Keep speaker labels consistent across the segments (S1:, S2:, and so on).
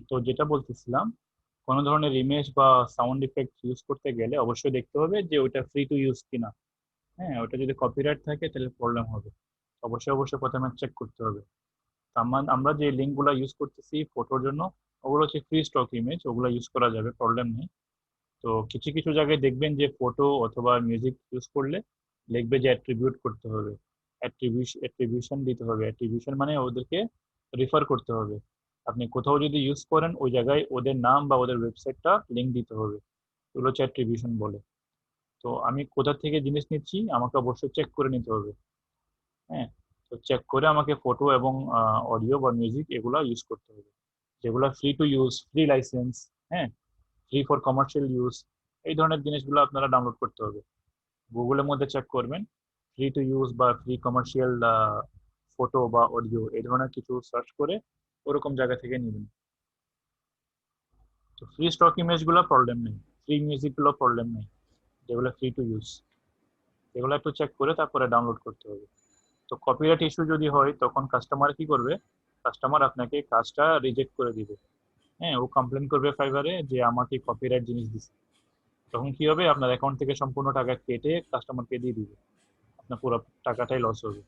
S1: তো যেটা বলতেছিলাম, কোনো ধরনের ইমেজ বা সাউন্ড ইফেক্ট ইউজ করতে গেলে অবশ্যই দেখতে হবে যে ওইটা ফ্রি টু ইউজ কিনা। হ্যাঁ, ওটা যদি কপিরাইট থাকে তাহলে প্রবলেম হবে। অবশ্যই অবশ্যই প্রথমে চেক করতে হবে। তো আমরা যে লিঙ্কগুলো ইউজ করতেছি ফটোর জন্য, ওগুলো হচ্ছে ফ্রি স্টক ইমেজ, ওগুলো ইউজ করা যাবে, প্রবলেম নেই। তো কিছু কিছু জায়গায় দেখবেন যে ফটো অথবা মিউজিক ইউজ করলে লিখবে যে অ্যাট্রিবিউট করতে হবে, অ্যাট্রিবিউশন দিতে হবে। অ্যাট্রিবিউশন মানে ওদেরকে রেফার করতে হবে। আপনি কোথাও যদি ইউজ করেন ওই জায়গায় ওদের নাম বা ওদের ওয়েবসাইটটা লিঙ্ক দিতে হবে, এগুলো হচ্ছে অ্যাট্রিবিউশন বলে। তো আমি কোথা থেকে জিনিস নিচ্ছি আমাকে অবশ্যই চেক করে নিতে হবে। হ্যাঁ, তো চেক করে আমাকে ফটো এবং অডিও বা মিউজিক এগুলা ইউজ করতে হবে, যেগুলো free to use, free licence. হ্যাঁ, ফ্রি ফর কমার্শিয়াল ইউজ, এই ধরনের জিনিসগুলো আপনারা ডাউনলোড করতে হবে। গুগলের মধ্যে চেক করবেন ফ্রি টু ইউজ বা ফ্রি কমার্শিয়াল ফটো বা অডিও, এই ধরনের কিছু সার্চ করে ওরকম জায়গা থেকে নেবেন। তো ফ্রি স্টক ইমেজগুলো প্রবলেম নেই, ফ্রি মিউজিকগুলো প্রবলেম নেই, যেগুলো ফ্রি টু ইউজ এগুলো একটু চেক করে তারপরে ডাউনলোড করতে হবে। তো কপিরাইট ইস্যু যদি হয় তখন কাস্টমার কি করবে? কাস্টমার আপনাকে কাজটা রিজেক্ট করে দিবে। হ্যাঁ, ও কমপ্লেন করবে ফাইবারে যে আমাকে কপিরাইট জিনিস দিচ্ছে। তখন কি হবে? আপনার অ্যাকাউন্ট থেকে সম্পূর্ণ টাকা কেটে কাস্টমারকে দিয়ে দিবে, আপনার পুরো টাকাটাই লস হবে।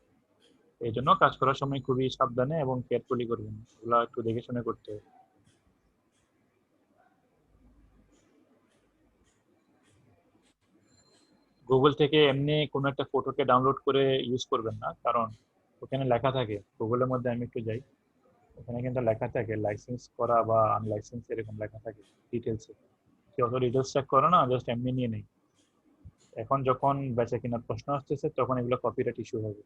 S1: এই জন্য কাজ করার সময় খুবই সাবধানে এবং কেয়ারফুলি করবেন, এগুলো একটু দেখে শুনে করতে হবে। গুগল থেকে এমনি কোনো একটা ফটোকে ডাউনলোড করে ইউজ করবেন না, কারণ ওখানে লেখা থাকে, গুগলের মধ্যে আমি একটু যাই, ওখানে কিন্তু লেখা থাকে লাইসেন্স করা বা আনলাইসেন্স, এরকম লেখা থাকে ডিটেলসে। কেউ অত ডিটেলস চেক করে না, জাস্ট এমনি নিয়ে নেই। এখন যখন বেচা কেনার প্রশ্ন আসতেছে তখন এগুলো কপিরাইট ইস্যু হবে।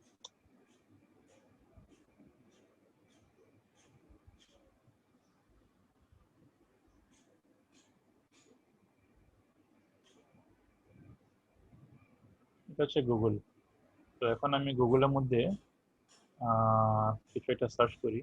S1: এটা হচ্ছে গুগল। তো এখন আমি গুগলের মধ্যে কিছু একটা সার্চ করি।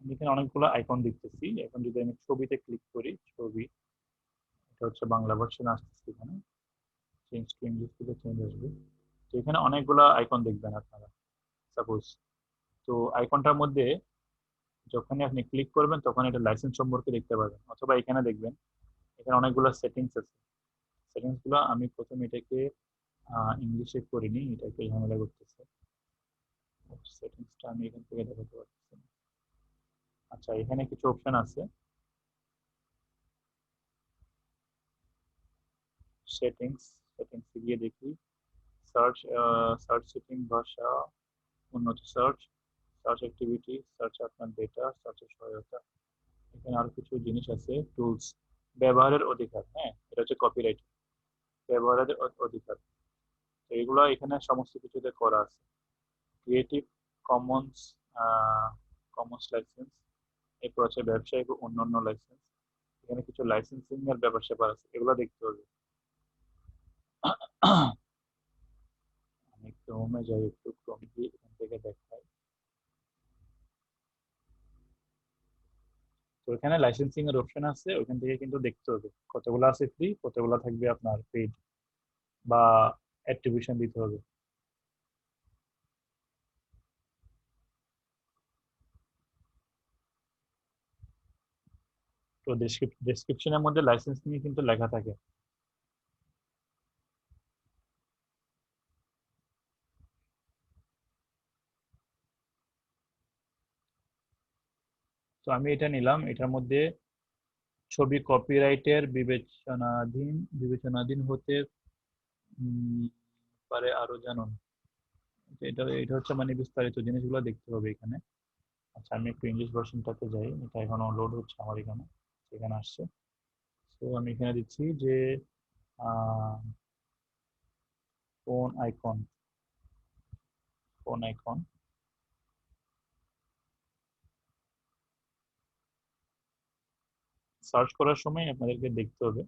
S1: আমি এখানে অনেকগুলো আইকন দেখতেছি। এখন যদি আমি ছবিতে ক্লিক করি, ছবি, এটা হচ্ছে বাংলা ভার্সন আসতেছে এখানে, চেঞ্জ টু ইংলিশ থেকে চেঞ্জ আসবে। তো এখানে অনেকগুলো আইকন দেখবেন আপনারা, সাপোজ। তো আইকনটার মধ্যে যখনই আপনি ক্লিক করবেন তখন এটা লাইসেন্স সম্পর্কে দেখতে পাবেন, অথবা এখানে দেখবেন এখানে অনেকগুলো সেটিংস আছে। সেটিংস গুলো আমি প্রথমে এটাকে ইংলিশে করিনি, এটাকে ঝামেলা করতেছে। সেটিংসটা আমি এখান থেকে দেখাতে পারতেছি না। আচ্ছা, এখানে কিছু অপশন আছে, সেটিংস, সেটিংস গিয়ে দেখি। সার্চ, সার্চ সেটিং, ভাষা, উন্নত সার্চ, সার্চ অ্যাক্টিভিটি, সার্চ আপনার ডেটা, সার্চের সহায়তা। এখানে আরো কিছু জিনিস আছে, টুলস, ব্যবহারের অধিকার। হ্যাঁ, এটা হচ্ছে কপিরাইট, ব্যবহারের অধিকার। তো এগুলো এখানে সমস্ত কিছুতে করা আছে। ক্রিয়েটিভ কমন্স, কমন্স লাইসেন্স, এরপর আছে ব্যবসায়িক ও অন্যান্য লাইসেন্স। এখানে কিছু লাইসেন্সিং এর ব্যাপার স্যাপার আছে, এগুলো দেখতে হবে। আমি ক্রোমে যাই, একটু ক্রোম দিয়ে এখান থেকে দেখাই। তো এখানে লাইসেন্সিং এর অপশন আছে, ওখান থেকে কিন্তু দেখতে হবে কতগুলো আছে ফ্রি, কতগুলো থাকবে আপনার পেইড বা অ্যাট্রিবিউশন দিতে হবে। তো ডেসক্রিপশনের মধ্যে লাইসেন্স নিয়ে কিন্তু লেখা থাকে। তো আমি এটা নিলাম, এটার মধ্যে ছবি কপিরাইটের বিবেচনাধীন হতে উম, পারে আরো জানুন। এটা এটা হচ্ছে মানে বিস্তারিত জিনিসগুলো দেখতে হবে এখানে। আচ্ছা, আমি একটু ইংলিশ ভার্সনটাতে যাই, এটা এখনো লোড হচ্ছে আমার এখানে, এখানে আসছে। তো আমি এখানে দিচ্ছি যে phone icon, phone icon search করার সময় আপনাদেরকে দেখতে হবে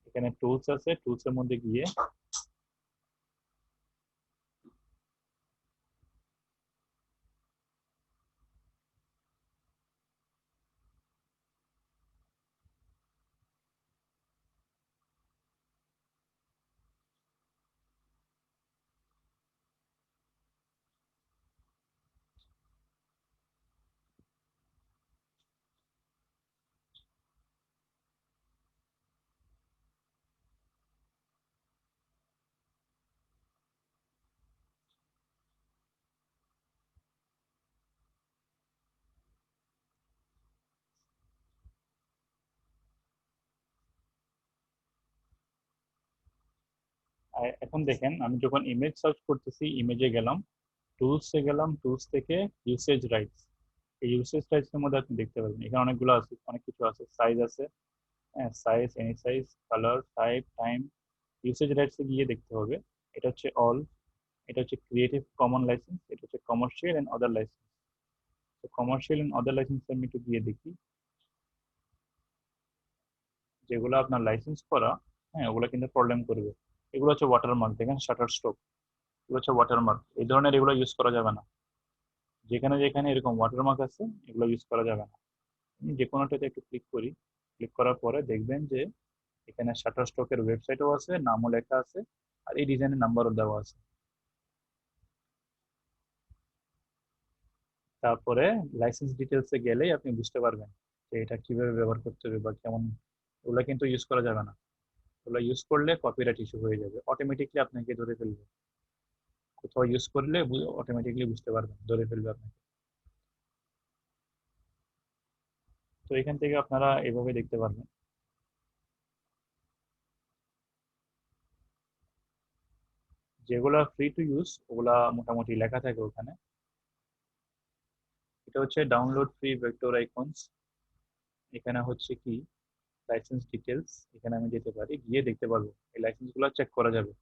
S1: এখানে টুলস আছে, টুলস এর মধ্যে গিয়ে এখন দেখেন আমি যখন ইমেজ সার্চ করতেছি, ইমেজে গেলাম, টুলসে গেলাম, টুলস থেকে ইউসেজ রাইটস, এই ইউসেজ রাইটস এর মধ্যে আপনি দেখতে পাবেন এখানে অনেকগুলো আছে, অনেক কিছু আছে, সাইজ আছে, হ্যাঁ size, any size, colour, type, time. Usage রাইটসে গিয়ে দেখতে হবে, এটা হচ্ছে অল, এটা হচ্ছে ক্রিয়েটিভ কমন লাইসেন্স, এটা হচ্ছে কমার্শিয়াল এন্ড আদার লাইসেন্স। তো কমার্শিয়াল এন্ড আদার লাইসেন্স আমি একটু গিয়ে দেখি, যেগুলো আপনার লাইসেন্স করা, হ্যাঁ ওগুলো কিন্তু প্রবলেম করবে। এগুলো হচ্ছে ওয়াটারমার্ক, দেখেন শাটার স্ট্রোক, এগুলো হচ্ছে ওয়াটারমার্ক, এই ধরনের এগুলো ইউজ করা যাবে না। যেখানে যেখানে এরকম ওয়াটারমার্ক আছে এগুলো ইউজ করা যাবে না। আমি যে কোনোটাতে একটু ক্লিক করি, ক্লিক করার পরে দেখবেন যে এখানে শাটার স্টকের ওয়েবসাইটও আছে, নামও লেখা আছে, আর এই ডিজাইনের নাম্বারও দেওয়া আছে। তারপরে লাইসেন্স ডিটেলসে গেলেই আপনি বুঝতে পারবেন যে এটা কিভাবে ব্যবহার করতে হবে বা কেমন। ওগুলো কিন্তু ইউজ করা যাবে না, ওগুলো ইউজ করলে কপিরাইট ইস্যু হয়ে যাবে, অটোমেটিকলি আপনাকে ধরে ফেলবে। কোথাও ইউজ করলে অটোমেটিকলি বুঝতে পারবেন, ধরে ফেলবে আপনাকে। তো এখান থেকে আপনারা এভাবে দেখতে পারবেন। যেগুলা ফ্রি টু ইউজ ওগুলা মোটামুটি লেখা থাকে ওখানে। এটা হচ্ছে ডাউনলোড ফ্রি ভেক্টর আইকনস, এখানে হচ্ছে কি লাইসেন্স ডিটেলস, এখানে আমি যেতে পারি, গিয়ে দেখতে পারবো এই লাইসেন্স গুলো চেক করা যাবে।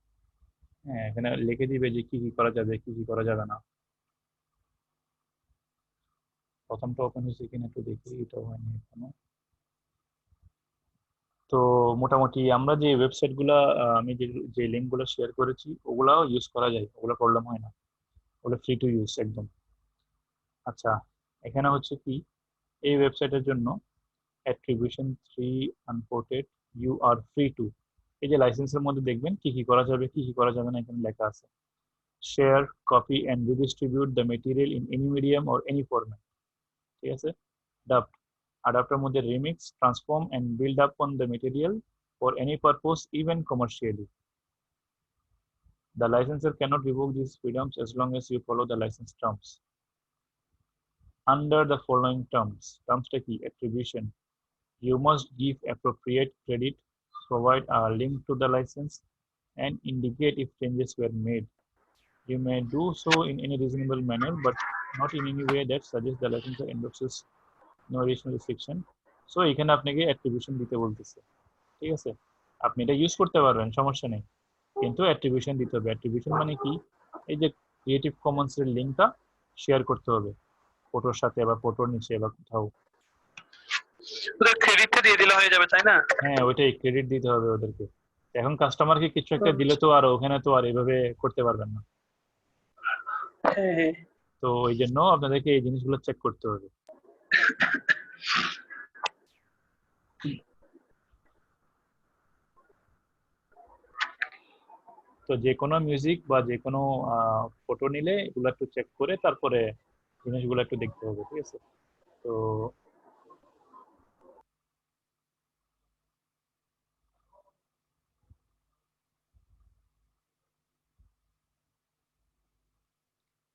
S1: হ্যাঁ এখানে লিখে দিবে যে কি কি করা যাবে, কি কি করা যাবে না। প্রথমটা ওপেন হয়েছে কিনা একটু দেখি, এটা হয়নি এখনো। তো মোটামুটি আমরা যে ওয়েবসাইট গুলা, আমি যে যে লিঙ্ক গুলো শেয়ার করেছি ওগুলাও ইউজ করা যায়, ওগুলো প্রবলেম হয় না, ওগুলো ফ্রি টু ইউজ একদম। আচ্ছা, এখানে হচ্ছে কি এই ওয়েবসাইটের জন্য attribution 3 unported, you are free to, এই যে লাইসেন্সের মধ্যে দেখবেন কি কি করা যাবে কি কি করা যাবে না এখানে লেখা আছে। Share, copy and redistribute the material in any medium or any format, ঠিক আছে। ডাপ্ট, আডাপ্টার মধ্যে remix, transform and build up on the material for any purpose even commercially. The licensor cannot revoke these freedoms as long as you follow the license terms. Under the following termsটা কি attribution, you must give appropriate credit, provide a link to the license, and indicate if changes were made. You may do so in any reasonable manner, but not in any way that suggests the licensor endorses no additional restriction. So এখানে আপনাকে attribution দিতে বলতেছে, ঠিক আছে। আপনি এটা use করতে পারবেন, সমস্যা নেই, কিন্তু অ্যাট্রিবিউশন দিতে হবে। অ্যাট্রিবিউশন মানে কি, এই যে ক্রিয়েটিভ কমন্স এর লিঙ্কটা শেয়ার করতে হবে ফটোর সাথে বা ফটোর নিচে বা কোথাও।
S2: ওদের ক্রেডিটটা দিয়ে দিলে হয়ে যাবে, তাই না?
S1: হ্যাঁ ওইটাই, ক্রেডিট দিতে হবে ওদেরকে। এখন কাস্টমারকে কিছু একটা দিলে তো আর ওখানে তো আর এভাবে করতে পারবেন না।
S2: হ্যাঁ হ্যাঁ।
S1: তো ওই জন্য আপনাদেরকে এই জিনিসগুলো চেক করতে হবে। তো যে কোনো মিউজিক বা যে কোনো ফটো নিলে এগুলো একটু চেক করে তারপরে জিনিসগুলো একটু দেখতে হবে, ঠিক আছে। তো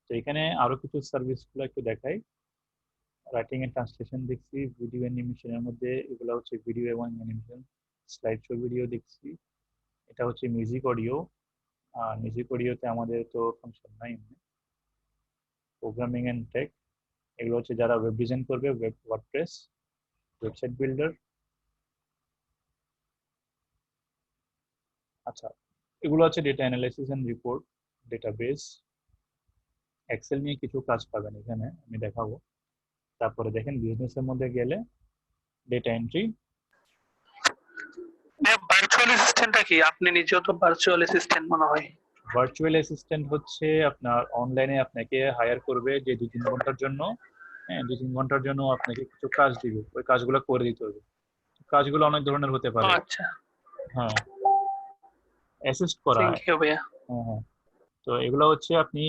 S1: তো এখানে আরো কিছু সার্ভিসগুলো একটু দেখাই। রাইটিং এন্ড ট্রান্সলেশন দেখছি, ভিডিও অ্যানিমেশনের মধ্যে এগুলো হচ্ছে ভিডিও এবং অ্যানিমেশন, স্লাইড শো ভিডিও দেখছি, এটা হচ্ছে মিউজিক অডিও। মিউজিক অডিওতে আমাদের তো ফাংশন নাই, প্রোগ্রামিং এন্ড টেক, এগুলো হচ্ছে যারা ওয়েব ডিজাইন করবে, ওয়েব ওয়ার্ডপ্রেস, ওয়েবসাইট বিল্ডার। আচ্ছা, এগুলো হচ্ছে data analysis and report, database, Excel নিয়ে কিছু কাজ পাবেন এখানে আমি দেখাবো। তারপরে দেখেন বিজনেসের মধ্যে গেলে ডেটা এন্ট্রি।
S2: ভার্চুয়াল অ্যাসিস্ট্যান্টটা কি? আপনি নিজেও তো ভার্চুয়াল অ্যাসিস্ট্যান্ট মনে হয়।
S1: ভার্চুয়াল অ্যাসিস্ট্যান্ট হচ্ছে আপনার অনলাইনে আপনাকে হায়ার করবে যে 2-3 ঘন্টার জন্য, হ্যাঁ 2-3 ঘন্টার জন্য আপনাকে কিছু কাজ দিবে, ওই কাজগুলো করে দিতে হবে। কাজগুলো অনেক ধরনের হতে পারে।
S2: আচ্ছা,
S1: হ্যাঁ, অ্যাসিস্ট করা।
S2: থ্যাংক ইউ ভাইয়া।
S1: হ্যাঁ হ্যাঁ। তো এগুলো হচ্ছে আপনি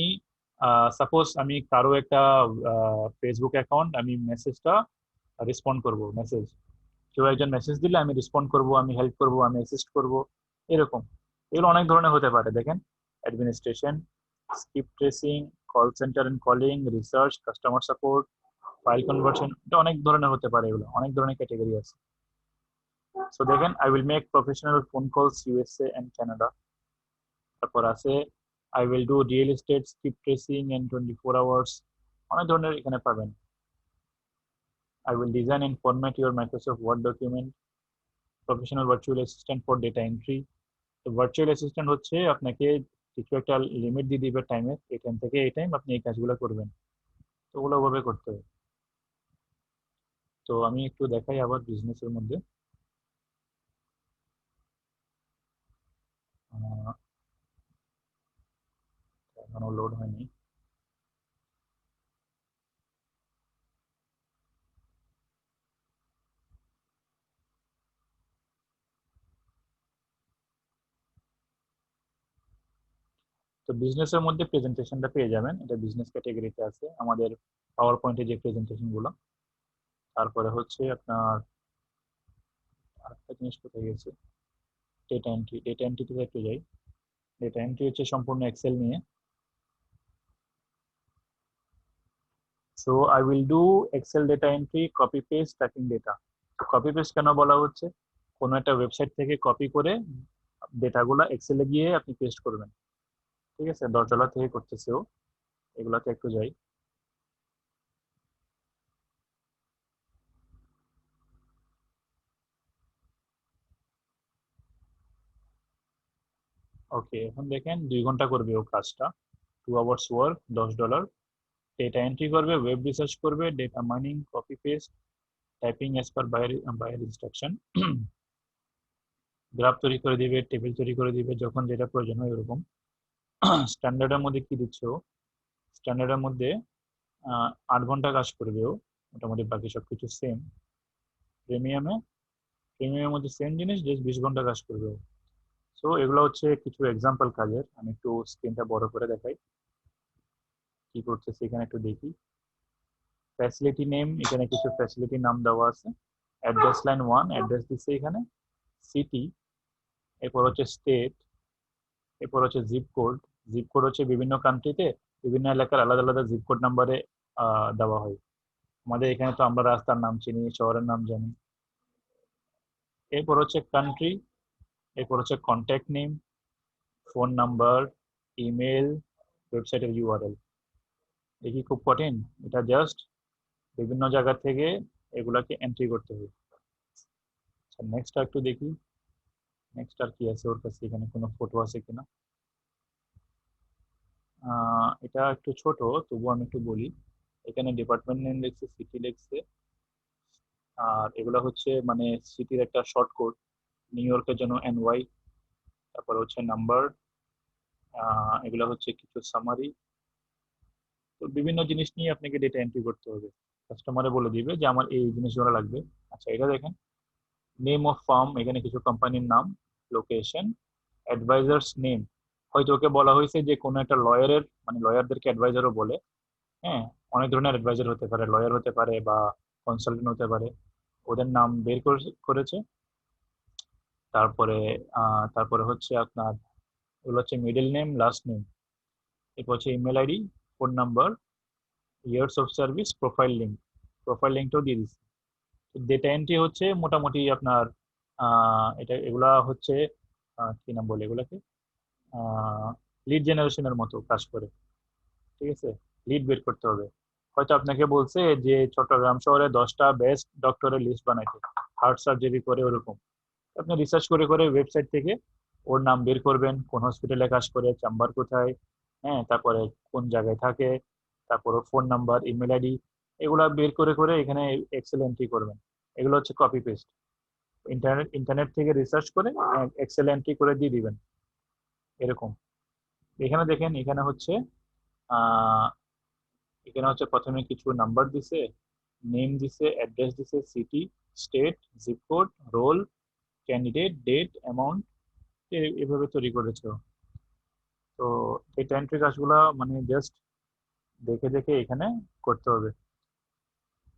S1: সাপোজ আমি কারো একটা ফেসবুক অ্যাকাউন্ট, আমি মেসেজটা রেসপন্ড করব, মেসেজ কেউ একজন মেসেজ দিলে আমি রেসপন্ড করব, আমি হেল্প করব, আমি অ্যাসিস্ট করব, এরকম। এগুলো অনেক ধরনের হতে পারে, দেখেন administration, script tracing, call centre and calling, research, customer support, file conversion, এটা অনেক ধরনের হতে পারে, এগুলো অনেক ধরনের ক্যাটাগরি আছে। সো দেখেন, I will make professional phone calls USA and Canada, তারপর আছে I will do real estate script tracing and 24 hours, অনেক ধরনের এখানে পাবেন। I will design and format your Microsoft Word document, professional virtual assistant for data entry. তো virtual assistant হচ্ছে আপনাকে কিছু একটা লিমিট দিয়ে দিবে টাইমের, এই টাইম থেকে এই টাইম আপনি এই কাজগুলো করবেন, তো ওগুলো ওভাবে করতে হবে। তো আমি একটু দেখাই আবার বিজনেসের মধ্যে। এখনো লোড হয়নি। তো বিজনেসের মধ্যে প্রেজেন্টেশনটা পেয়ে যাবেন, এটা বিজনেস ক্যাটাগরিতে আছে আমাদের পাওয়ার পয়েন্টে যে প্রেজেন্টেশন গুলো। তারপরে হচ্ছে আপনার আরেকটা জিনিস কোথায় গেছে, ডেটা এন্ট্রি। ডেটা এন্ট্রিতে একটু যাই। ডেটা এন্ট্রি হচ্ছে সম্পূর্ণ এক্সেল নিয়ে। So I will do Excel data entry, copy paste, tracking data. Copy paste কেন বলা হচ্ছে, কোনো একটা ওয়েবসাইট থেকে কপি করে ডেটাগুলো এক্সেলে গিয়ে আপনি পেস্ট করবেন, ঠিক আছে? 10 ডলার থেকে করতেছেও, এগুলাতে একটু যাই। ওকে, এখন দেখেন 2 ঘন্টা করবে ও কাজটা, 2 আওয়ার্স ওয়ার্ক, $10। ডেটা এন্ট্রি করবে, ওয়েব রিসার্চ করবে, data mining, copy paste, typing as per buyer instruction, graph তৈরি করে দিবে, টেবিল তৈরি করে দিবে, যখন যেটা প্রয়োজন হয় ওরকম। স্ট্যান্ডার্ডের মধ্যে কি দিচ্ছে ও, স্ট্যান্ডার্ডের মধ্যে 8 ঘন্টা কাজ করবে ও, মোটামুটি বাকি সবকিছু সেম। প্রিমিয়ামে, প্রিমিয়ামের মধ্যে সেম জিনিস, জাস্ট 20 ঘন্টা কাজ করবে ও। সো এগুলো হচ্ছে কিছু এক্সাম্পল কাজের, আমি একটু স্ক্রিনটা বড় করে দেখাই কি করতেছে এখানে, একটু দেখি। ফ্যাসিলিটি নেম, এখানে কিছু ফ্যাসিলিটি নাম দেওয়া আছে। অ্যাড্রেস লাইন 1, অ্যাড্রেস দিচ্ছে এখানে। সিটি, এরপর হচ্ছে স্টেট, এরপর হচ্ছে জিপ কোড। জিপ কোড হচ্ছে বিভিন্ন কান্ট্রিতে বিভিন্ন এলাকার আলাদা আলাদা জিপ কোড নাম্বারে দেওয়া হয়। আমাদের এখানে তো আমরা রাস্তার নাম চিনি, শহরের নাম জানি। এরপর হচ্ছে কান্ট্রি, এরপর হচ্ছে contact name, phone number, email, ওয়েবসাইটের ইউআরএল। দেখি খুব কঠিন, এটা জাস্ট বিভিন্ন জায়গা থেকে এগুলাকে এন্ট্রি করতে হবে। আচ্ছা, নেক্সট একটু দেখি, নেক্সট আর কি আছে ওর কাছে, এখানে কোনো ফটো আছে কিনা। এটা একটু ছোট, তবু আমি একটু বলি। এখানে ডিপার্টমেন্ট নেম লিখছে, সিটি লিখছে, আর এগুলো হচ্ছে মানে সিটির একটা শর্ট কোড। নিউ ইয়র্কের জন্য NY, তারপরে হচ্ছে নাম্বার, এগুলো হচ্ছে কিছু সামারি। তো বিভিন্ন জিনিস নিয়ে আপনাকে ডেটা এন্ট্রি করতে হবে, কাস্টমারে বলে দিবে যে আমার এই জিনিসগুলো লাগবে। আচ্ছা, এটা দেখেন, নেম অফ ফার্ম, এখানে কিছু কোম্পানির নাম, লোকেশন, অ্যাডভাইজার্স নেম। হয়তো ওকে বলা হয়েছে যে কোনো একটা লয়ারের, মানে লয়ারদেরকে অ্যাডভাইজারও বলে, হ্যাঁ, অনেক ধরনের অ্যাডভাইজার হতে পারে, লয়ার হতে পারে বা কনসালটেন্ট হতে পারে, ওদের নাম বের করেছে। তারপরে তারপরে হচ্ছে আপনার, এগুলো হচ্ছে মিডল নেম, লাস্ট নেম, এরপর হচ্ছে email ID, phone number, years of service, profile link. Profile লিঙ্কটাও দিয়ে দিচ্ছি। ডেটা এন্ট্রি হচ্ছে মোটামুটি আপনার এটা, এগুলা হচ্ছে কি নাম বলে এগুলাকে, লিড জেনারেশনের মতো কাজ করে, ঠিক আছে? লিড বের করতে হবে। হয়তো আপনাকে বলছে যে চট্টগ্রাম শহরে 10টা বেস্ট ডক্টরের লিস্ট বানাইতে, হার্ট সার্জারি করে, ওরকম। আপনি রিসার্চ করে করে ওয়েবসাইট থেকে ওর নাম বের করবেন, কোন হসপিটালে কাজ করে, চেম্বার কোথায়, হ্যাঁ, তারপরে কোন জায়গায় থাকে, তারপরে ফোন নাম্বার, ইমেল আইডি, এগুলা বের করে করে এখানে এক্সেল এন্ট্রি করবেন। এগুলো হচ্ছে কপি পেস্ট, ইন্টারনেট থেকে রিসার্চ করে এক্সেল এন্ট্রি করে দিয়ে দিবেন, এরকম। এখানে দেখেন, এখানে হচ্ছে আহ এখানে হচ্ছে প্রথমে কিছু নাম্বার দিছে, নেম দিছে, অ্যাড্রেস দিছে, city, state, zip code, roll, candidate, date, amount, এভাবে তৈরি করেছে ও। তো এই এন্ট্রি কাজগুলা মানে জাস্ট দেখে দেখে এখানে করতে হবে।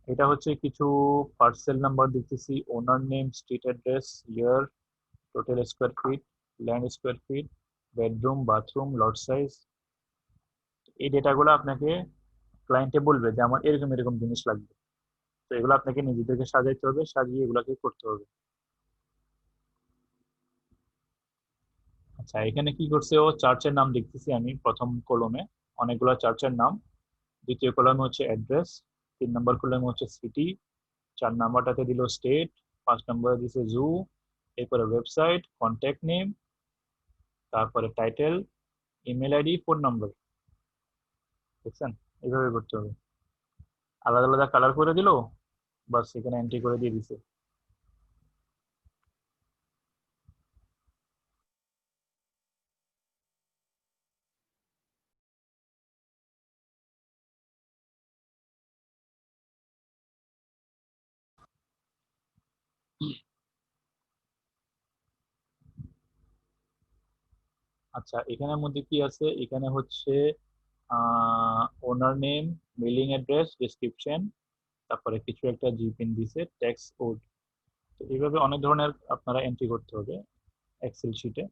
S1: এটা হচ্ছে কিছু পার্সেল নাম্বার দিতেছি, owner name, street address, year, total square feet, land square feet, bedroom, bathroom, lot size. এই ডেটাগুলো আপনাকে ক্লায়েন্টে বলবে যে আমার এরকম এরকম জিনিস লাগবে, তো এগুলো আপনাকে নিজেদেরকে সাজাইতে হবে, সাজিয়ে এগুলাকে করতে হবে। আচ্ছা, এখানে কি করছে ও, চার্চের নাম দেখতেছি আমি প্রথম কলমে, অনেকগুলো চার্চের নাম। দ্বিতীয় কলমে হচ্ছে অ্যাড্রেস, 3 নম্বর কলমে হচ্ছে সিটি, 4 নম্বরটাতে দিল স্টেট, 5 নম্বরে দিছে জু, এরপরে ওয়েবসাইট, কন্ট্যাক্ট নেম, তারপরে টাইটেল, ইমেল আইডি, ফোন নম্বর। দেখছেন, এইভাবে করতে হবে। আলাদা আলাদা কালার করে দিল, বাস এখানে এন্ট্রি করে দিয়ে দিছে। আচ্ছা, এখানের মধ্যে কি আছে, এখানে হচ্ছে ওনার নেম, মেলিং অ্যাড্রেস, ডেসক্রিপশন, তারপরে কিছু একটা জিপিন দিছে, ট্যাক্স কোড। তো এইভাবে অনেক ধরনের আপনারা এন্ট্রি করতে হবে এক্সেল শিটে।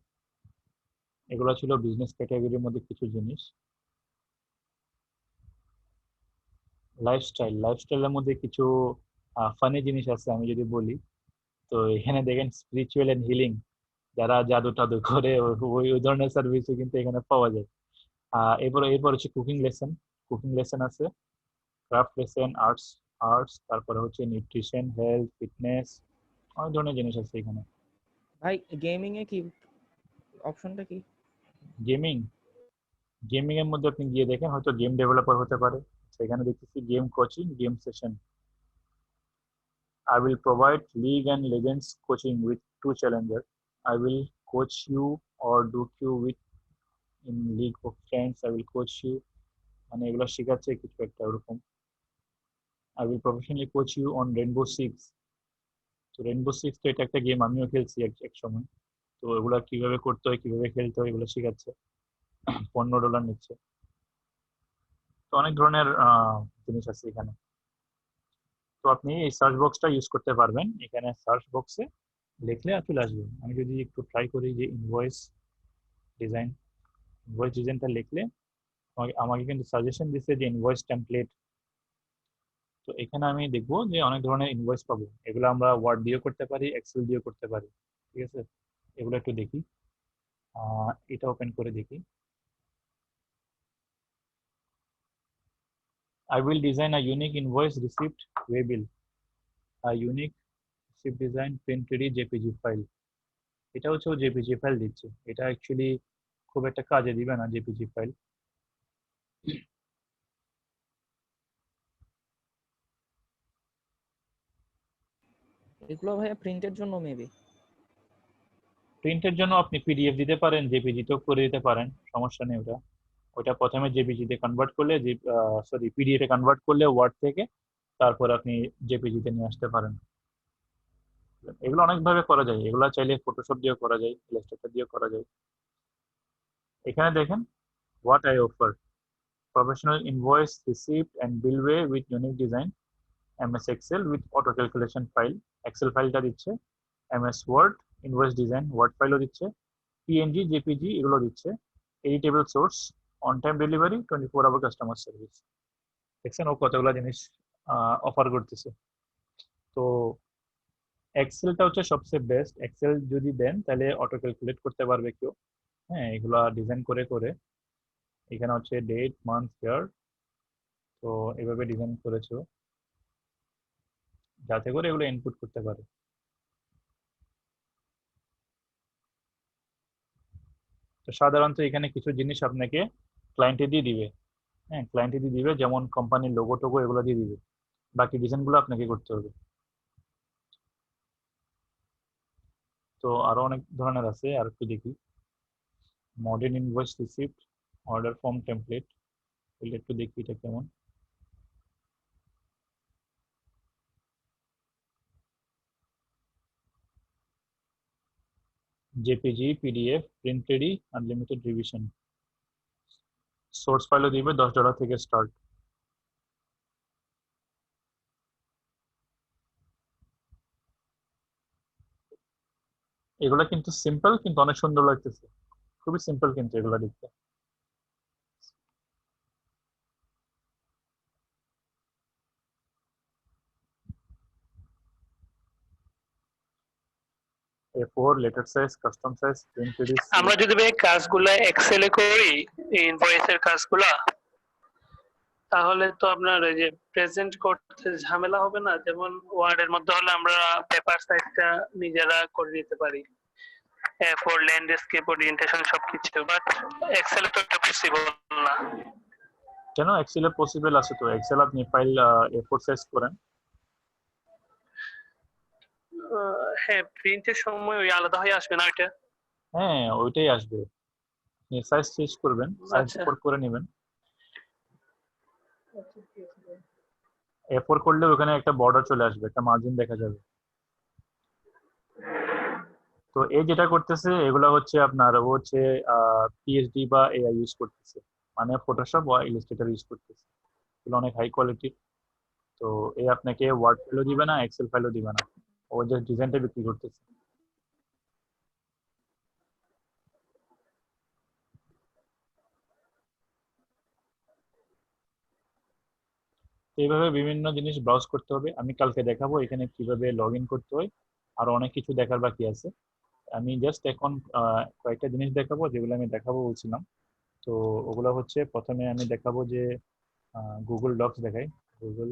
S1: এগুলো ছিল বিজনেস ক্যাটাগরির মধ্যে কিছু জিনিস। লাইফস্টাইলের মধ্যে কিছু ফানি জিনিস আছে আমি যদি বলি। তো এখানে দেখেন স্পিরিচুয়াল এন্ড হিলিং, যারা জাদু টাদু করে ওই ওই ধরনের সার্ভিসও কিন্তু এখানে পাওয়া যায়। এরপর এরপর হচ্ছে কুকিং লেসন আছে, ক্রাফট লেসন, আর্টস আর্টস তারপরে হচ্ছে নিউট্রিশন, হেলথ, ফিটনেস, অনেক ধরনের জিনিস আছে এখানে।
S3: ভাই গেমিং এ কি অপশনটা কি?
S1: গেমিং গেমিং এর মধ্যে আপনি গিয়ে দেখেন, হয়তো গেম ডেভেলপার হতে পারে। সেখানে দেখতেছি game coaching, game session. I will provide League and Legends coaching with 2 challengers. I will coach you or do you with in League of Friends. I will coach you, মানে এগুলো শেখাচ্ছে কিছু একটা ওরকম। I will professionally coach you on Rainbow Six. তো rainbow six তো এটা একটা গেম, আমিও খেলছি এক এক সময়। তো এগুলা কিভাবে করতে হয়, কিভাবে খেলতে হয়, এগুলো শেখাচ্ছে। $15 নিচ্ছে। তো অনেক ধরনের জিনিস আছে এখানে। তো আপনি এই সার্চ বক্সটা ইউজ করতে পারবেন, এখানে সার্চ বক্সে লিখলে চলে আসবে। আমি যদি একটু ট্রাই করি যে ডিজাইন ইনভয়েস ডিজাইনটা লিখলে আমাকে কিন্তু সাজেশন দিচ্ছে যে ইনভয়েস টেমপ্লেট। তো এখানে আমি দেখবো যে অনেক ধরনের ইনভয়েস পাবো, এগুলো আমরা ওয়ার্ড দিয়েও করতে পারি, এক্সেল দিয়েও করতে পারি। ঠিক আছে, এগুলো একটু দেখি। এটা ওপেন করে দেখি। I will design a unique invoice receipt waybill, a unique receipt design print ready jpg file। এটা হচ্ছে ও জেপিজি ফাইল দিচ্ছে, এটা অ্যাকচুয়ালি খুব একটা কাজে দিবে না জেপিজি ফাইল।
S3: এগুলো ভাইয়া প্রিন্টের জন্য মেবি।
S1: প্রিন্টের জন্য আপনি পিডিএফ দিতে পারেন, জেপিজি তো করে দিতে পারেন, সমস্যা নেই। ওটা ওটা প্রথমে জেপিজি তে কনভার্ট করলে, সরি পিডিএফ এ কনভার্ট করলে ওয়ার্ড থেকে, তারপর আপনি জেপিজি তে নিয়ে আসতে পারেন। এগুলো অনেকভাবে করা যায়, এগুলো চাইলে ফটোশপ দিয়েও করা যায়, ইলাস্ট্রেটর দিয়েও করা যায়। এখানে দেখেন, what I offer, professional invoice receipt and bill way with unique design, MS Excel with auto calculation file. Excel ফাইলটা দিচ্ছে, MS Word invoice design Word ফাইলও দিচ্ছে, পিএনজি জেপিজি এগুলো দিচ্ছে, editable source, on time delivery, 24 hour customer service. দেখছেন ও কতগুলো জিনিস অফার করতেছে। তো এক্সেলটা হচ্ছে সবচেয়ে বেস্ট, এক্সেল যদি দেন তাহলে অটো ক্যালকুলেট করতে পারবে কেউ। হ্যাঁ, এগুলা ডিজাইন করে করে এখানে হচ্ছে ডেট, মান্থ, ইয়ার। তো এভাবে ডিজাইন করেছো যাতে করে এগুলো ইনপুট করতে পারে। তো সাধারণত এখানে কিছু জিনিস আপনাকে ক্লায়েন্টে দিয়ে দিবে। হ্যাঁ, ক্লায়েন্টে দিয়ে দিবে, যেমন কোম্পানির লোগো টোগো এগুলো দিয়ে দিবে, বাকি ডিজাইনগুলো আপনাকে করতে হবে। তো আরো অনেক ধরনের আছে, আর একটু দেখি। Modern invoice receipt, order form template, এগুলো একটু দেখি এটা কেমন। JPG, PDF, print ready, unlimited revision. Source ফাইলও দিবে, $10 থেকে স্টার্ট। এগুলা কিন্তু সিম্পল, কিন্তু অনেক সুন্দর লাগতেছে, খুবই সিম্পল কিন্তু এগুলা দেখতে। A4 letter size, custom size, print reduce.
S2: আমরা যদি ভাই কাজগুলা এক্সেলে করি, ইনভয়েসের কাজগুলা, তাহলে তো আপনার এই যে প্রেজেন্ট করতে ঝামেলা হবে না। যেমন ওয়ার্ডের মধ্যে হলে আমরা পেপার সাইজটা নিজেরা করে নিতে পারি, এ4 ল্যান্ডস্কেপ ওরিয়েন্টেশন সবকিছু, বাট এক্সেলে তো এটা পসিবল না।
S1: কেন? এক্সেলে পসিবল আছে তো। এক্সেল আপনি ফাইল A4 সাইজ করেন।
S2: হ্যাঁ, প্রিন্টের সময় ওই আলাদা হয়ে আসবে না ওইটা?
S1: হ্যাঁ, ওইটাই আসবে। আপনি সাইজ চেঞ্জ করবেন, সাইজ
S2: আচ্ছা।
S1: A4 করে নেবেন। A4 করলে ওখানে একটা বর্ডার চলে আসবে, একটা মার্জিন দেখা যাবে। তো এই যেটা করতেছে এগুলা হচ্ছে আপনার, ও হচ্ছে পিএইচডি বা এআই ইউজ করতেছে, মানে ফটোশপ বা ইলাস্ট্রেটর ইউজ করতেছে। এগুলো অনেক হাই কোয়ালিটির। তো এই আপনাকে ওয়ার্ড ফাইলও দিবে না, এক্সেল ফাইলও দিবে না, ও জাস্ট ডিজাইনটা বিক্রি করতেছে। তো এইভাবে বিভিন্ন জিনিস ব্রাউজ করতে হবে। আমি কালকে দেখাবো এখানে কিভাবে লগ ইন করতে হয়, আরো অনেক কিছু দেখার বাকি আছে। আমি জাস্ট এখন কয়েকটা জিনিস দেখাবো যেগুলো আমি দেখাবো বলছিলাম। তো ওগুলো হচ্ছে, প্রথমে আমি দেখাবো যে গুগল ডক্স দেখাই। গুগল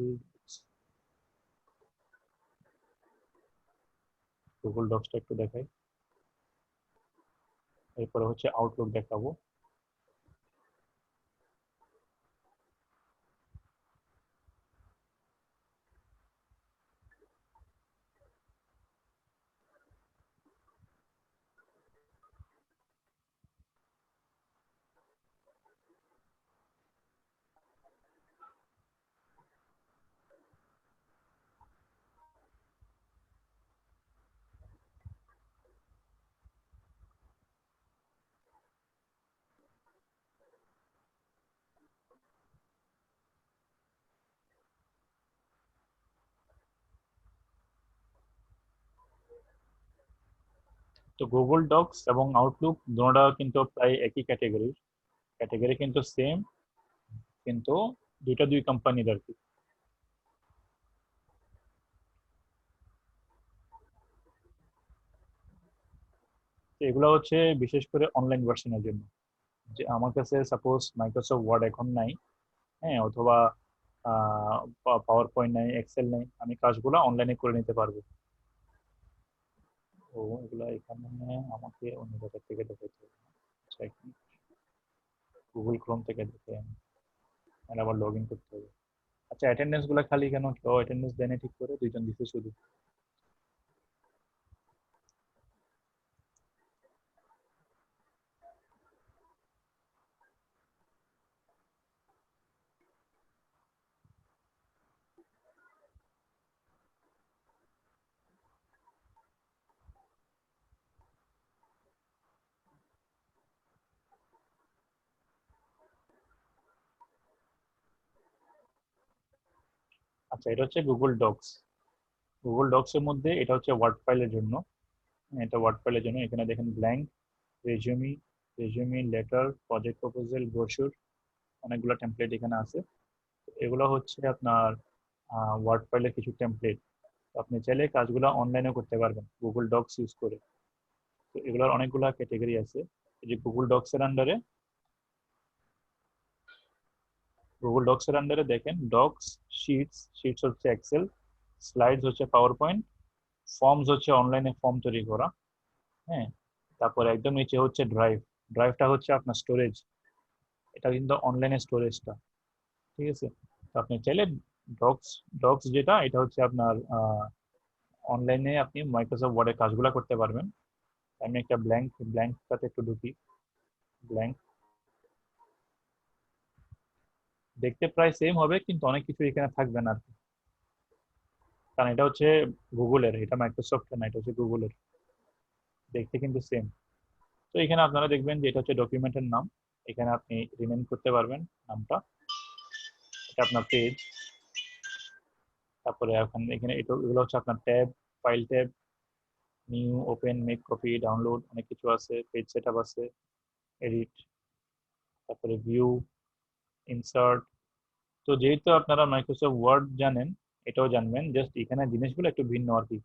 S1: গুগল ডক্সটা একটু দেখাই। এরপরে হচ্ছে আউটলুক দেখাবো। তো গুগল ডক্স এবং আউটলুক দুটোটা কিন্তু প্রায় একই ক্যাটাগরির, ক্যাটাগরি কিন্তু সেম, কিন্তু দুইটা দুই কোম্পানির আর কি। তো এগুলো হচ্ছে বিশেষ করে অনলাইন ভার্সনের জন্য। যে আমার কাছে সাপোজ মাইক্রোসফট ওয়ার্ড এখন নাই, হ্যাঁ, অথবা পাওয়ার পয়েন্ট নাই, এক্সেল নেই, আমি কাজগুলো অনলাইনে করে নিতে পারবো। তো এগুলো এখানে আমাকে অন্য জায়গা থেকে দেখাইতে হবে। আচ্ছা, গুগল ক্রোম থেকে দেখে আমি আবার লগ ইন করতে হবে। আচ্ছা, অ্যাটেন্ডেন্স গুলো খালি কেন? কেউ অ্যাটেন্ডেন্স দেয় না ঠিক করে, দুইজন দিছে শুধু। আচ্ছা, এটা হচ্ছে গুগল ডক্স। গুগল ডক্স এর মধ্যে এটা হচ্ছে ওয়ার্ড ফাইলের জন্য। হ্যাঁ, এটা ওয়ার্ড ফাইলের জন্য। এখানে দেখেন blank, resume, resume, letter, project proposal, brochure, অনেকগুলো টেমপ্লেট এখানে আছে। তো এগুলো হচ্ছে আপনার ওয়ার্ড ফাইলের কিছু টেমপ্লেট। আপনি চাইলে কাজগুলো অনলাইনে করতে পারবেন গুগল ডক্স ইউজ করে। তো এগুলোর অনেকগুলো ক্যাটাগরি আছে। এই যে গুগল ডক্স এর আন্ডারে, গুগল ডক্স এর আন্ডারে দেখেন ডক্স, শিটস, শিটস হচ্ছে এক্সেল, স্লাইডস হচ্ছে পাওয়ার পয়েন্ট, ফর্মস হচ্ছে অনলাইনে ফর্ম তৈরি করা, হ্যাঁ। তারপরে একদম নিচে হচ্ছে ড্রাইভ। ড্রাইভটা হচ্ছে আপনার স্টোরেজ, এটা কিন্তু অনলাইনে স্টোরেজটা, ঠিক আছে। তো আপনি চাইলে ডক্স, ডক্স যেটা এটা হচ্ছে আপনার অনলাইনে আপনি মাইক্রোসফট ওয়ার্ডের কাজগুলো করতে পারবেন। আমি একটা ব্ল্যাঙ্কটাতে একটু ঢুকি। ব্ল্যাঙ্ক দেখতে প্রায় সেম হবে, কিন্তু অনেক কিছু এখানে থাকবে না আর কি, কারণ এটা হচ্ছে গুগলের, এটা মাইক্রোসফটের না, এটা হচ্ছে গুগলের। দেখতে কিন্তু সেম। তো এখানে আপনারা দেখবেন যে এটা হচ্ছে ডকুমেন্টের নাম, এখানে আপনি রিনেম করতে পারবেন নামটা। এটা আপনার পেজ। তারপরে এখন এখানে এগুলো হচ্ছে আপনার tab, file tab, new, open, make copy, download, অনেক কিছু আছে, পেজ সেটআপ আছে, এডিট, তারপরে ভিউ, ইনসার্ট। তো যেহেতু আপনারা মাইক্রোসফট ওয়ার্ড জানেন, এটাও জানবেন, জাস্ট এখানে জিনিসগুলো একটু ভিন্ন আর কি।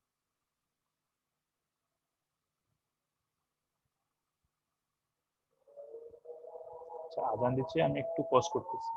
S1: আচ্ছা, আজান দিচ্ছে, আমি একটু পজ করতেছি।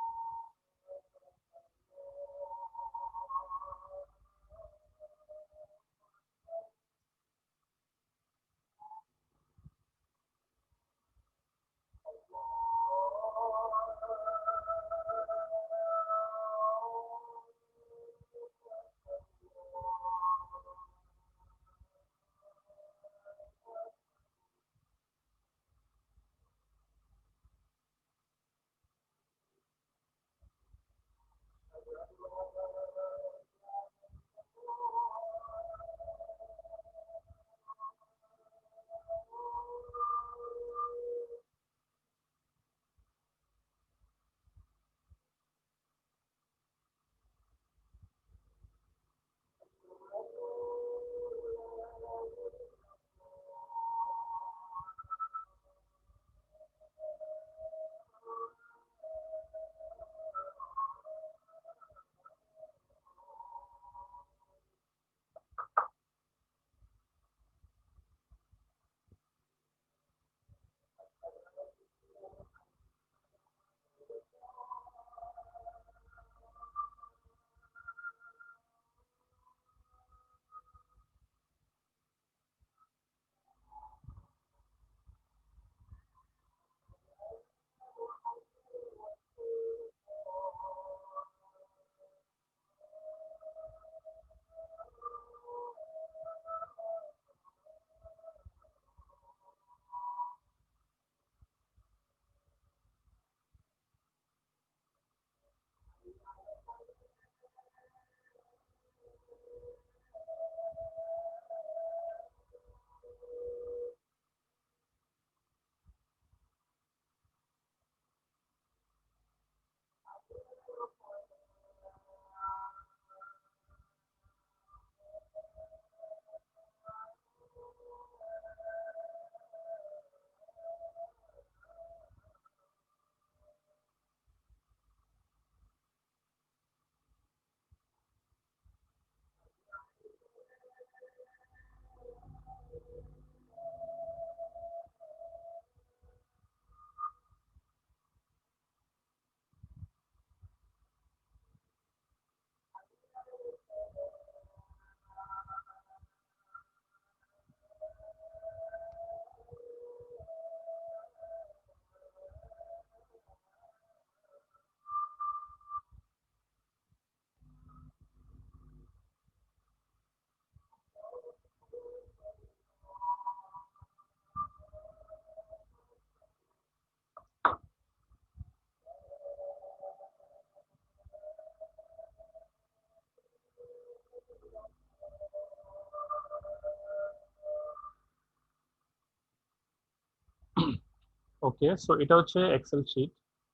S1: ওকে, সো এটা হচ্ছে এক্সেল শিট।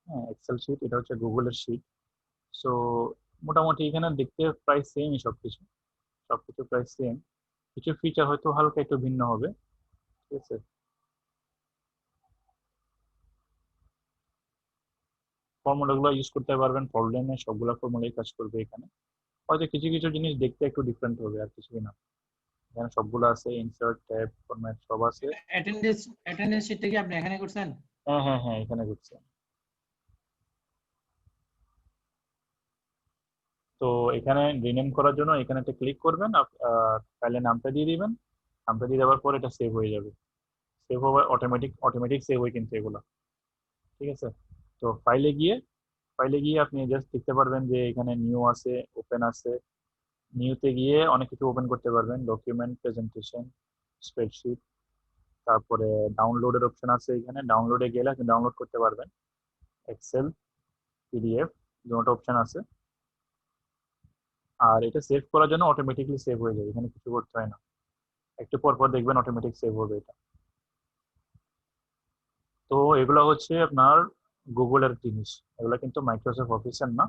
S1: হ্যাঁ, এক্সেল শিট, এটা হচ্ছে গুগলের শিট। সো মোটামুটি এখানে দেখতে প্রায় সেমই সবকিছু, সবকিছু প্রায় সেম। কিছু ফিচার হয়তো হালকা একটু ভিন্ন হবে, ঠিক আছে। ফর্মুলাগুলো ইউজ করতে পারবেন, প্রবলেমে সবগুলো ফর্মুলাই কাজ করবে এখানে। হয়তো কিছু কিছু জিনিস দেখতে একটু ডিফারেন্ট হবে, আর কিছুই না। এখানে সবগুলো আছে, ইনসার্ট, ট্যাব, ফরম্যাট সব আছে।
S4: অ্যাটেন্ডেন্স শিটটা কি আপনি এখানে করছেন?
S1: হ্যাঁ হ্যাঁ হ্যাঁ, এখানে ঘুরছে। তো এখানে রিনেম করার জন্য এখানে একটা ক্লিক করবেন, ফাইলের নামটা দিয়ে দিবেন। নামটা দিয়ে দেওয়ার পর এটা সেভ হয়ে যাবে। সেভ হবে অটোমেটিক, অটোমেটিক সেভ হয় কিন্তু এগুলো, ঠিক আছে। তো ফাইলে গিয়ে আপনি জাস্ট দেখতে পারবেন যে এখানে নিউ আছে, ওপেন আছে। নিউতে গিয়ে অনেক কিছু ওপেন করতে পারবেন, ডকুমেন্ট, প্রেজেন্টেশন, স্প্রেডশিট। তারপরে ডাউনলোডের অপশন আছে, এখানে ডাউনলোডে গেলে আপনি ডাউনলোড করতে পারবেন এক্সেল, পিডিএফ, দুটো অপশন আছে। আর এটা সেভ করার জন্য অটোমেটিকলি সেভ হয়ে যাবে, এখানে কিছু করতে হয় না। একটু পর পর দেখবেন অটোমেটিক সেভ হবে এটা। তো এগুলো হচ্ছে আপনার গুগলের জিনিস, এগুলো কিন্তু মাইক্রোসফট অফিসের না,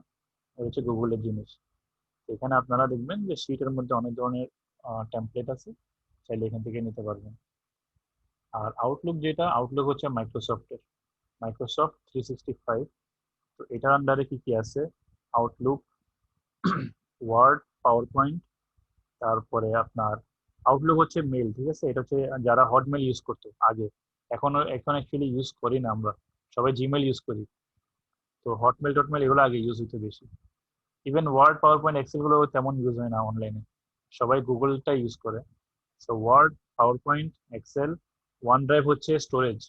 S1: এগুলো হচ্ছে গুগলের জিনিস। এখানে আপনারা দেখবেন যে শীটের মধ্যে অনেক ধরনের টেমপ্লেট আছে, চাইলে এখান থেকে নিতে পারবেন। আর আউটলুক, যেটা আউটলুক হচ্ছে মাইক্রোসফটের, মাইক্রোসফট 365। তো এটার আন্ডারে কি কি আছে? Outlook, Word, PowerPoint. তারপরে আপনার আউটলুক হচ্ছে মেল, ঠিক আছে। এটা হচ্ছে যারা হটমেল ইউজ করতো আগে, এখন অ্যাকচুয়ালি ইউজ করি না আমরা, সবাই জিমেল ইউজ করি, তো হটমেল টটমেল এগুলো আগে ইউজ হতো বেশি। Even Word, PowerPoint, Excel গুলো তেমন ইউজ হয় না অনলাইনে, সবাই গুগলটা ইউজ করে। So Word, PowerPoint, Excel, OneDrive হচ্ছে স্টোরেজ।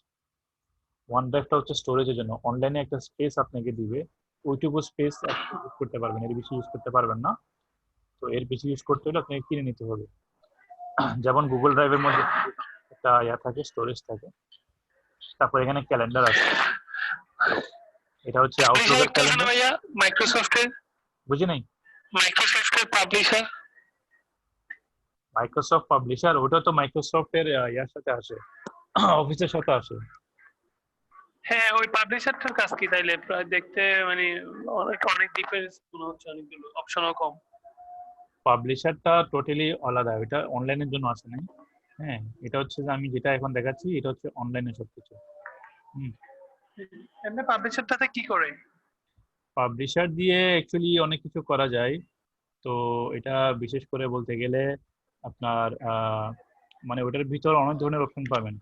S1: ওয়ান ড্রাইভটা হচ্ছে স্টোরেজের জন্য, অনলাইনে একটা স্পেস আপনাকে দিবে, ওইটুকু স্পেস ইউজ করতে পারবেন, এর বেশি ইউজ করতে পারবেন না। তো এর বেশি ইউজ করতে হলে আপনাকে কিনে নিতে হবে। যেমন গুগল ড্রাইভের মধ্যে একটা ইয়া থাকে, স্টোরেজ থাকে। তারপর এখানে ক্যালেন্ডার আছে, এটা হচ্ছে আউটলুকের ক্যালেন্ডার।
S2: ভাইয়া মাইক্রোসফটের
S1: বুঝি নাই?
S2: পাবলিশার।
S1: মাইক্রোসফট পাবলিশার, ওটা তো মাইক্রোসফটের ইয়ার সাথে আসে, অফিসের সাথে আসে।
S2: হ্যাঁ, ওই পাবলিশারটার কাজ কি তাইলে? প্রায় দেখতে মানে অনেক অনেক ডিফারেন্স মনে হচ্ছে, অনেকগুলো অপশনও কম।
S1: পাবলিশারটা টোটালি আলাদা, এটা অনলাইনের জন্য আসে নাই। হ্যাঁ, এটা হচ্ছে যে আমি যেটা এখন দেখাচ্ছি, এটা হচ্ছে অনলাইনে সবকিছু।
S2: এমনি পাবলিশারটাতে কি করে?
S1: পাবলিশার দিয়ে অ্যাকচুয়ালি অনেক কিছু করা যায়। তো এটা বিশেষ করে বলতে গেলে আপনার মানে ওটার ভিতর অনেক ধরনের অপশন পাবেন।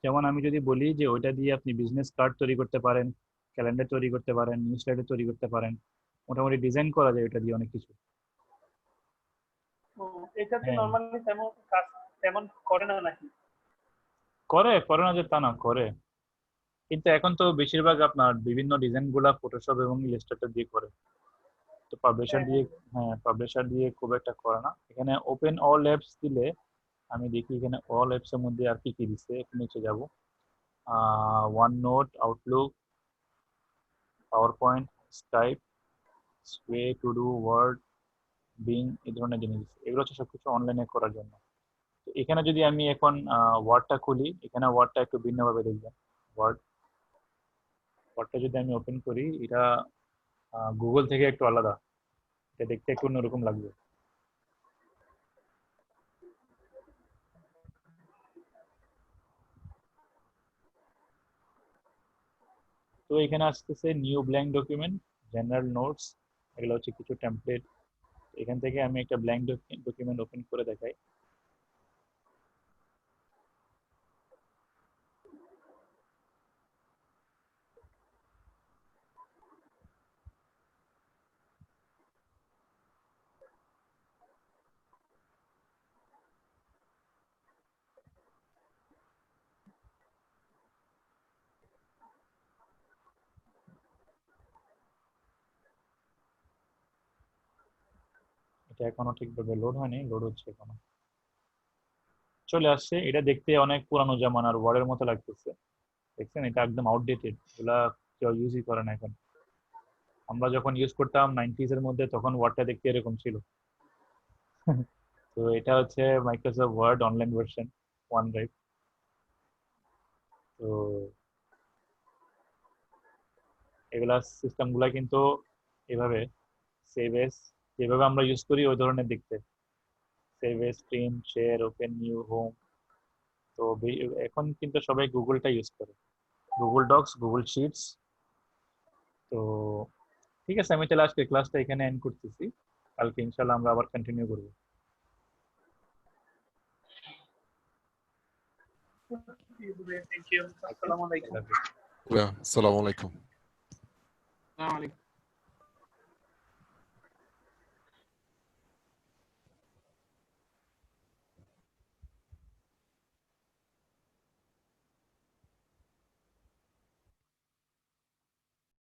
S1: যেমন আমি যদি বলি যে ওইটা দিয়ে আপনি বিজনেস কার্ড তৈরি করতে পারেন, ক্যালেন্ডার তৈরি করতে পারেন, নিউজ লেটার তৈরি করতে পারেন, মোটামুটি ডিজাইন করা যায় এটা দিয়ে অনেক কিছু।
S2: এটাতে
S1: হ্যাঁ,
S2: নরমালি তেমন কাজ তেমন করে না নাকি?
S1: করে না যে তা না, করে। কিন্তু এখন তো বেশিরভাগ আপনার বিভিন্ন ডিজাইন গুলা ফটোশপ এবং ইলাস্ট্রেটর দিয়ে করে। তো পাবলিশার দিয়ে, হ্যাঁ পাবলিশার দিয়ে খুব একটা করে না। এখানে ওপেন অল অ্যাপস দিলে আমি দেখি এখানে অল অ্যাপস এর মধ্যে আর কি কি দিচ্ছে, একটু নিচে যাব। OneNote, Outlook, PowerPoint, Skype, way to do, Word, Bing, এই ধরনের জিনিস, এগুলো হচ্ছে সবকিছু অনলাইনে করার জন্য। তো এখানে যদি আমি এখন ওয়ার্ডটা খুলি, এখানে ওয়ার্ডটা একটু ভিন্নভাবে দেখবেন। ওয়ার্ডটা যদি আমি ওপেন করি, এটা গুগল থেকে একটু আলাদা, এটা দেখতে একটু অন্যরকম লাগবে। তো এখানে আসতেছে new blank document, general notes, এগুলো হচ্ছে কিছু টেমপ্লেট। এখান থেকে আমি একটা ব্ল্যাঙ্ক ডকুমেন্ট ওপেন করে দেখাই। এটা এখনো ঠিকভাবে লোড হয়নি, লোড হচ্ছে এখনো। চলে আসছে, এটা দেখতে অনেক পুরানো জামানার ওয়ার্ডের মতো লাগতেছে। দেখছেন, এটা একদম আউটডেটেড, এগুলা কেউ ইউজই করে না এখন। আমরা যখন ইউজ করতাম 90s এর মধ্যে, তখন ওয়ার্ডটা দেখতে এরকম ছিল। তো এটা হচ্ছে Microsoft Word online version, OneDrive. তো এগুলা সিস্টেম গুলা কিন্তু এভাবে সেভ এস, যেভাবে আমরা ইউজ করি ওই ধরনের দেখতে, save S, print, share, open, new, home. তো এখন কিন্তু সবাই গুগলটা ইউজ করে, গুগল ডক্স, গুগল শিটস। তো ঠিক আছে, আমি তাহলে আজকে ক্লাসটা এখানে এন্ড করতেছি, কালকে ইনশাল্লাহ আমরা আবার কন্টিনিউ করবো।
S2: Thank you. আসসালামু আলাইকুম।
S1: আল্লাহ হাফেজ।
S5: আসসালামু আলাইকুম।
S4: আসসালামু আলাইকুম।